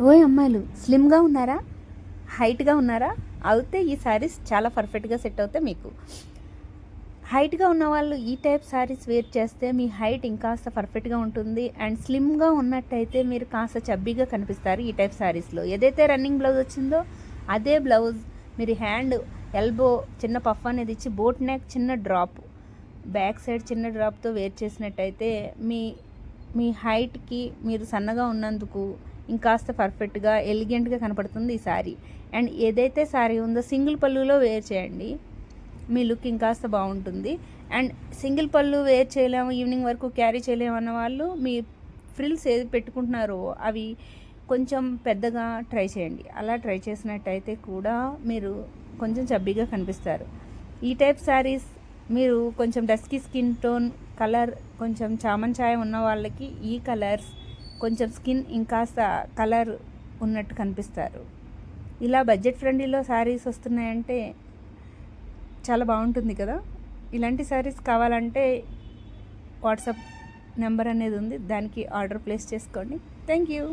ఓయ్ అమ్మాయిలు, స్లిమ్గా ఉన్నారా, హైట్గా ఉన్నారా? అయితే ఈ శారీస్ చాలా పర్ఫెక్ట్గా సెట్ అవుతాయి మీకు. హైట్గా ఉన్న వాళ్ళు ఈ టైప్ శారీస్ వేర్ చేస్తే మీ హైట్ ఇంకాస్త పర్ఫెక్ట్గా ఉంటుంది. అండ్ స్లిమ్గా ఉన్నట్టయితే మీరు కాస్త చబ్బీగా కనిపిస్తారు ఈ టైప్ శారీస్లో. ఏదైతే రన్నింగ్ బ్లౌజ్ వచ్చిందో అదే బ్లౌజ్ మీరు హ్యాండ్ ఎల్బో చిన్న పఫ్ అనేది ఇచ్చి బోట్ నెక్ చిన్న డ్రాప్, బ్యాక్ సైడ్ చిన్న డ్రాప్తో వేర్ చేసినట్టయితే మీ హైట్కి మీరు సన్నగా ఉన్నందుకు ఇంకాస్త పర్ఫెక్ట్గా ఎలిగెంట్గా కనపడుతుంది ఈ శారీ. అండ్ ఏదైతే శారీ ఉందో సింగిల్ పళ్ళులో వేర్ చేయండి, మీ లుక్ ఇంకాస్త బాగుంటుంది. అండ్ సింగిల్ పళ్ళు వేర్ చేయలేము, ఈవినింగ్ వరకు క్యారీ చేయలేము అన్న వాళ్ళు మీ ఫ్రిల్స్ ఏది పెట్టుకుంటున్నారో అవి కొంచెం పెద్దగా ట్రై చేయండి. అలా ట్రై చేసినట్టయితే కూడా మీరు కొంచెం చబ్బీగా కనిపిస్తారు. ఈ టైప్ శారీస్ మీరు కొంచెం డస్కీ స్కిన్ టోన్ కలర్, కొంచెం చామన్ ఛాయ ఉన్న వాళ్ళకి ఈ కలర్స్ కొంచెం స్కిన్ ఇంకాస్త కలర్ ఉన్నట్టు కనిపిస్తారు. ఇలా బడ్జెట్ ఫ్రెండ్లీలో శారీస్ వస్తున్నాయంటే చాలా బాగుంటుంది కదా. ఇలాంటి శారీస్ కావాలంటే వాట్సాప్ నెంబర్ అనేది ఉంది, దానికి ఆర్డర్ ప్లేస్ చేసుకోండి. Thank you.